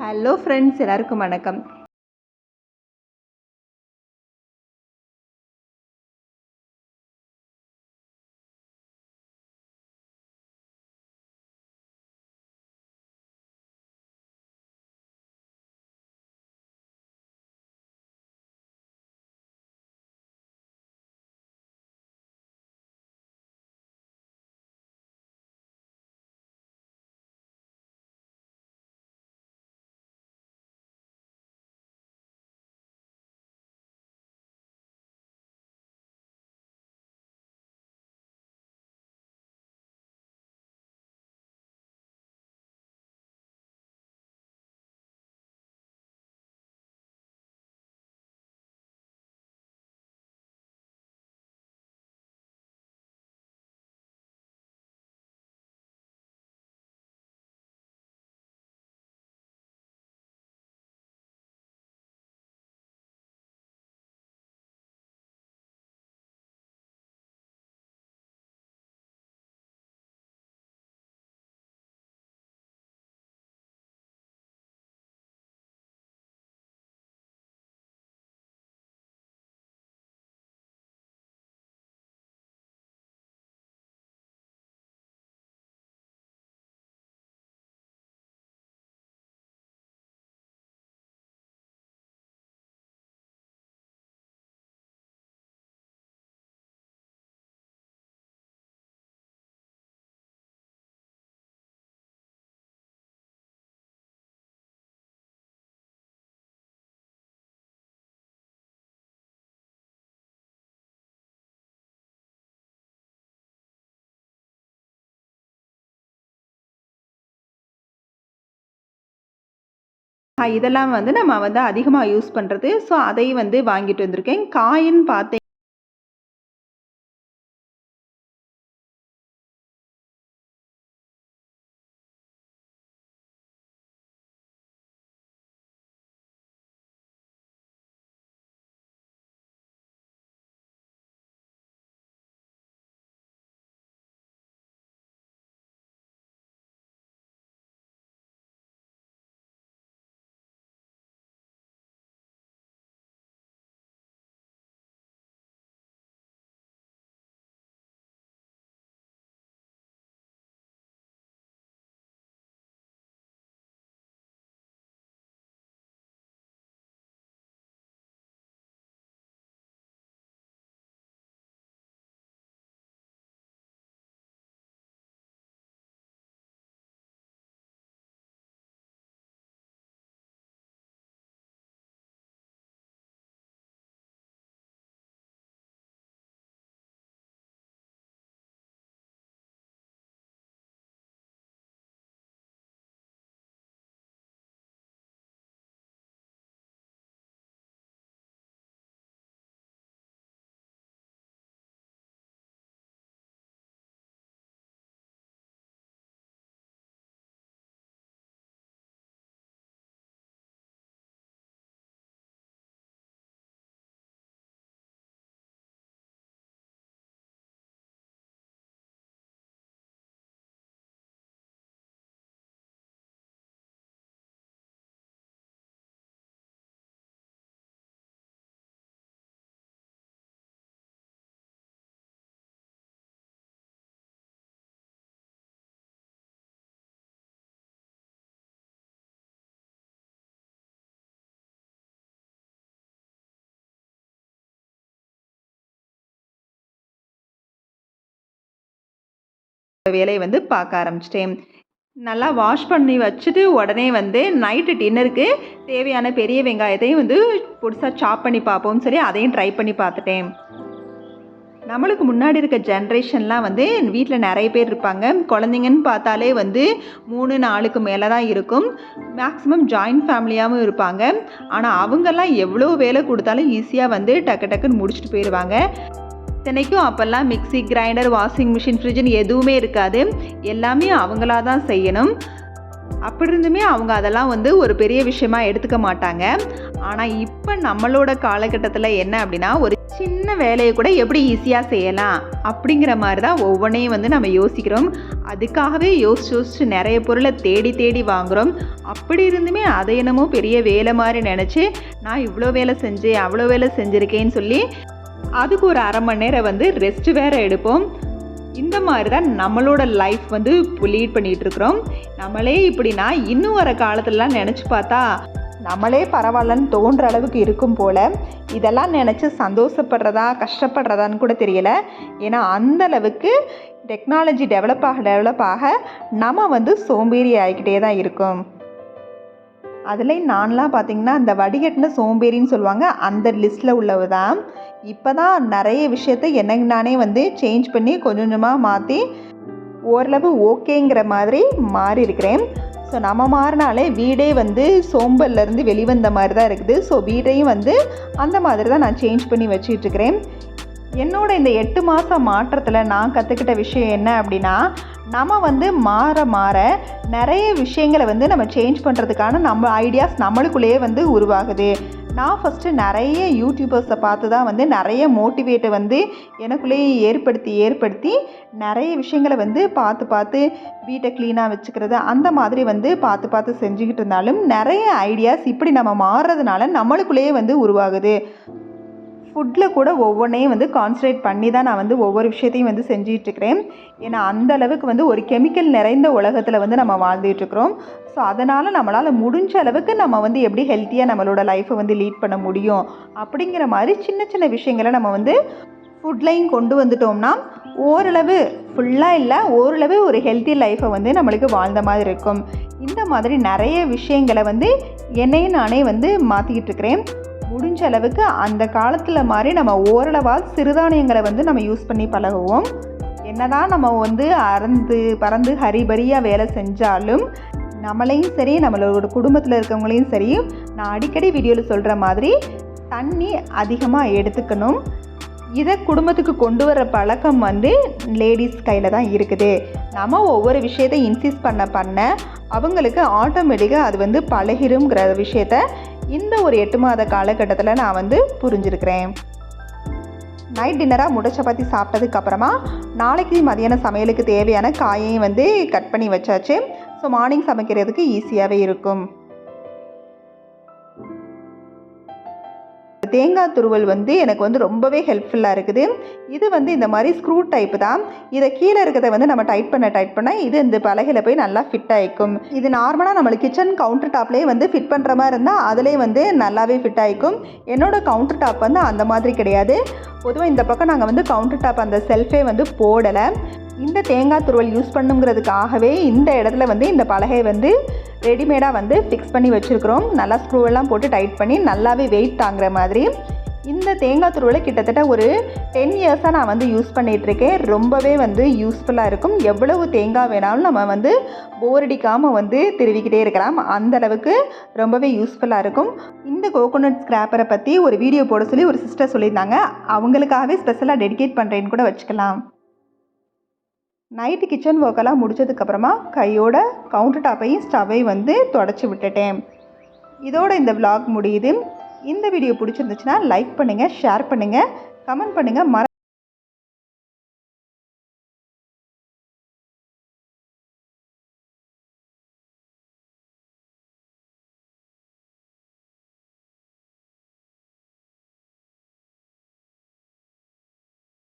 Hello friends, எல்லாருக்கும் வணக்கம். இதெல்லாம் நம்ம அதிகமாக யூஸ் பண்ணுறது. ஸோ அதை வாங்கிட்டு வந்திருக்கேன். காயின்னு பார்த்தேன். வேலையை பார்க்க ஆரம்பிச்சிட்டேன். நல்லா வாஷ் பண்ணி வச்சுட்டு உடனே நைட்டு டின்னருக்கு தேவையான பெரிய வெங்காயத்தையும் புதுசாக சாப் பண்ணி பார்ப்போம்னு சொல்லி அதையும் ட்ரை பண்ணி பார்த்துட்டேன். நம்மளுக்கு முன்னாடி இருக்க ஜென்ரேஷன்லாம் வீட்டில் நிறைய பேர் இருப்பாங்க. குழந்தைங்கன்னு பார்த்தாலே 3-4க்கு மேலே தான் இருக்கும். மேக்ஸிமம் ஜாயிண்ட் ஃபேமிலியாகவும் இருப்பாங்க. ஆனால் அவங்கெல்லாம் எவ்வளோ வேலை கொடுத்தாலும் ஈஸியாக டக்கு டக்குன்னு முடிச்சுட்டு போயிடுவாங்க. இத்தனைக்கும் அப்போல்லாம் மிக்ஸி, கிரைண்டர், வாஷிங் மிஷின், ஃப்ரிட்ஜுன்னு எதுவுமே இருக்காது. எல்லாமே அவங்களா தான் செய்யணும். அப்படி இருந்துமே அவங்க அதெல்லாம் வந்து ஒரு பெரிய விஷயமா எடுத்துக்க மாட்டாங்க. ஆனால் இப்போ நம்மளோட காலகட்டத்தில் என்ன அப்படின்னா, ஒரு சின்ன வேலையை கூட எப்படி ஈஸியாக செய்யலாம் அப்படிங்கிற மாதிரி தான் ஒவ்வொன்றையும் வந்து நம்ம யோசிக்கிறோம். அதுக்காகவே யோசிச்சு நிறைய பொருளை தேடி தேடி வாங்குகிறோம். அப்படி இருந்துமே அதை என்னமோ பெரிய வேலை மாதிரி நினச்சி நான் இவ்வளோ வேலை செஞ்சேன் அவ்வளோ வேலை செஞ்சுருக்கேன்னு சொல்லி அதுக்கு ஒரு அரை மணி நேரம் வந்து ரெஸ்ட் வேறு எடுப்போம். இந்த மாதிரி தான் நம்மளோட லைஃப் வந்து லீட் பண்ணிகிட்ருக்குறோம். நம்மளே இப்படின்னா இன்னும் வர காலத்துலலாம் நினச்சி பார்த்தா நம்மளே பரவாயில்லன்னு தோன்ற அளவுக்கு இருக்கும் போல். இதெல்லாம் நினச்சி சந்தோஷப்படுறதா கஷ்டப்படுறதான்னு கூட தெரியலை. ஏன்னா அந்தளவுக்கு டெக்னாலஜி டெவலப் ஆக நம்ம வந்து சோம்பேறி ஆகிக்கிட்டே தான் இருக்கும். அதுலேயும் நான்லாம் பார்த்திங்கன்னா அந்த வடிகட்டின சோம்பேறின்னு சொல்லுவாங்க, அந்த லிஸ்ட்டில் உள்ளவு தான். இப்போ தான் நிறைய விஷயத்தை எனக்கு நானே வந்து சேஞ்ச் பண்ணி கொஞ்சம் கொஞ்சமாக மாற்றி ஓரளவு ஓகேங்கிற மாதிரி மாறி இருக்கிறேன். ஸோ நம்ம மாறினாலே வீடே வந்து சோம்பல்லேருந்து வெளிவந்த மாதிரி தான் இருக்குது. ஸோ வீட்டையும் வந்து அந்த மாதிரி தான் நான் சேஞ்ச் பண்ணி வச்சிட்ருக்கிறேன். என்னோட இந்த 8 மாதம் மாற்றத்தில் நான் கற்றுக்கிட்ட விஷயம் என்ன அப்படின்னா, நம்ம வந்து மாற மாற நிறைய விஷயங்களை வந்து நம்ம சேஞ்ச் பண்ணுறதுக்கான நம்ம ஐடியாஸ் நம்மளுக்குள்ளேயே வந்து உருவாகுது. நான் ஃபஸ்ட்டு நிறைய யூடியூபர்ஸை பார்த்து தான் வந்து நிறைய மோட்டிவேட்டை வந்து எனக்குள்ளேயே ஏற்படுத்தி நிறைய விஷயங்களை வந்து பார்த்து வீட்டை க்ளீனாக வச்சுக்கிறது அந்த மாதிரி வந்து பார்த்து செஞ்சுக்கிட்டு இருந்தாலும் நிறைய ஐடியாஸ் இப்படி நம்ம மாறுறதுனால நம்மளுக்குள்ளேயே வந்து உருவாகுது. ஃபுட்டில் கூட ஒவ்வொன்றையும் வந்து கான்சன்ட்ரேட் பண்ணி தான் நான் வந்து ஒவ்வொரு விஷயத்தையும் வந்து செஞ்சிகிட்ருக்கிறேன். ஏன்னா அந்த அளவுக்கு வந்து ஒரு கெமிக்கல் நிறைந்த உலகத்தில் வந்து நம்ம வாழ்ந்துகிட்ருக்குறோம். ஸோ அதனால் நம்மளால் முடிஞ்ச அளவுக்கு நம்ம வந்து எப்படி ஹெல்த்தியாக நம்மளோட லைஃப்பை வந்து லீட் பண்ண முடியும் அப்படிங்கிற மாதிரி சின்ன சின்ன விஷயங்களை நம்ம வந்து ஃபுட்லையும் கொண்டு வந்துட்டோம்னா ஓரளவு ஃபுல்லாக இல்லை ஓரளவு ஒரு ஹெல்த்தி லைஃப்பை வந்து நம்மளுக்கு வாழ்ந்த மாதிரி இருக்கும். இந்த மாதிரி நிறைய விஷயங்களை வந்து என்னையும் நானே வந்து மாற்றிக்கிட்டு இருக்கிறேன். முடிஞ்ச அளவுக்கு அந்த காலத்தில் மாதிரி நம்ம ஓரளவாக சிறுதானியங்களை வந்து நம்ம யூஸ் பண்ணி பழகுவோம். என்னதான் நம்ம வந்து பறந்து ஹரிபரியாக வேலை செஞ்சாலும் நம்மளையும் சரி நம்மளோட குடும்பத்தில் இருக்கவங்களையும் சரி நான் அடிக்கடி வீடியோவில் சொல்கிற மாதிரி தண்ணி அதிகமாக எடுத்துக்கணும். இதை குடும்பத்துக்கு கொண்டு வர பழக்கம் வந்து லேடிஸ் கையில் தான் இருக்குது. நம்ம ஒவ்வொரு விஷயத்தை இன்சிஸ்ட் பண்ண அவங்களுக்கு ஆட்டோமேட்டிக்காக அது வந்து பழகிருங்கிற விஷயத்த இந்த ஒரு 8 மாத காலகட்டத்தில் நான் வந்து புரிஞ்சிருக்கிறேன். நைட் டின்னராக முட்டை சப்பாத்தி சாப்பிட்டதுக்கப்புறமா நாளைக்கு மதியான சமையலுக்கு தேவையான காயையும் வந்து கட் பண்ணி வச்சாச்சு. ஸோ மார்னிங் சமைக்கிறதுக்கு ஈஸியாகவே இருக்கும். தேங்காய் துருவல் வந்து எனக்கு வந்து ரொம்பவே ஹெல்ப்ஃபுல்லாக இருக்குது. இது வந்து இந்த மாதிரி ஸ்க்ரூ டைப்பு தான். இதை கீழே இருக்கிறத வந்து நம்ம டைட் பண்ண இது இந்த பலகையில் போய் நல்லா ஃபிட் ஆகிக்கும். இது நார்மலாக நம்மளுக்கு கிச்சன் கவுண்டர் டாப்லேயே வந்து ஃபிட் பண்ணுற மாதிரி இருந்தால் அதுலேயே வந்து நல்லாவே ஃபிட் ஆகிக்கும். என்னோடய கவுண்டர் டாப் வந்து அந்த மாதிரி கிடையாது. பொதுவாக இந்த பக்கம் நாங்கள் வந்து கவுண்டர் டாப் அந்த செல்ஃபே வந்து போடலை. இந்த தேங்காய் துருவல் யூஸ் பண்ணுங்கிறதுக்காகவே இந்த இடத்துல வந்து இந்த பலகை வந்து ரெடிமேடாக வந்து ஃபிக்ஸ் பண்ணி வச்சுருக்குறோம். நல்லா ஸ்க்ரூவெல்லாம் போட்டு டைட் பண்ணி நல்லாவே வெயிட் தாங்குற மாதிரி. இந்த தேங்காய் துருவலை கிட்டத்தட்ட ஒரு 10 இயர்ஸாக நான் வந்து யூஸ் பண்ணிகிட்ருக்கேன். ரொம்பவே வந்து யூஸ்ஃபுல்லாக இருக்கும். எவ்வளவு தேங்காய் வேணாலும் நம்ம வந்து போரடிக்காமல் வந்து திருவிக்கிட்டே இருக்கலாம். அந்தளவுக்கு ரொம்பவே யூஸ்ஃபுல்லாக இருக்கும். இந்த கோகோனட் ஸ்க்ராப்பரை பற்றி ஒரு வீடியோ போட சொல்லி ஒரு சிஸ்டர் சொல்லியிருந்தாங்க. அவங்களுக்காகவே ஸ்பெஷலாக டெடிகேட் பண்ணுறேன்னு கூட வச்சுக்கலாம். நைட்டு கிச்சன் ஒர்க்கெல்லாம் முடிச்சதுக்கப்புறமா கையோட கவுண்டர் டாப்பையும் ஸ்டவ்வையும் வந்து தொடச்சி விட்டுட்டேன். இதோட இந்த vlog முடியுது. இந்த வீடியோ பிடிச்சிருந்துச்சுன்னா லைக் பண்ணுங்கள், ஷேர் பண்ணுங்கள், கமெண்ட் பண்ணுங்கள்.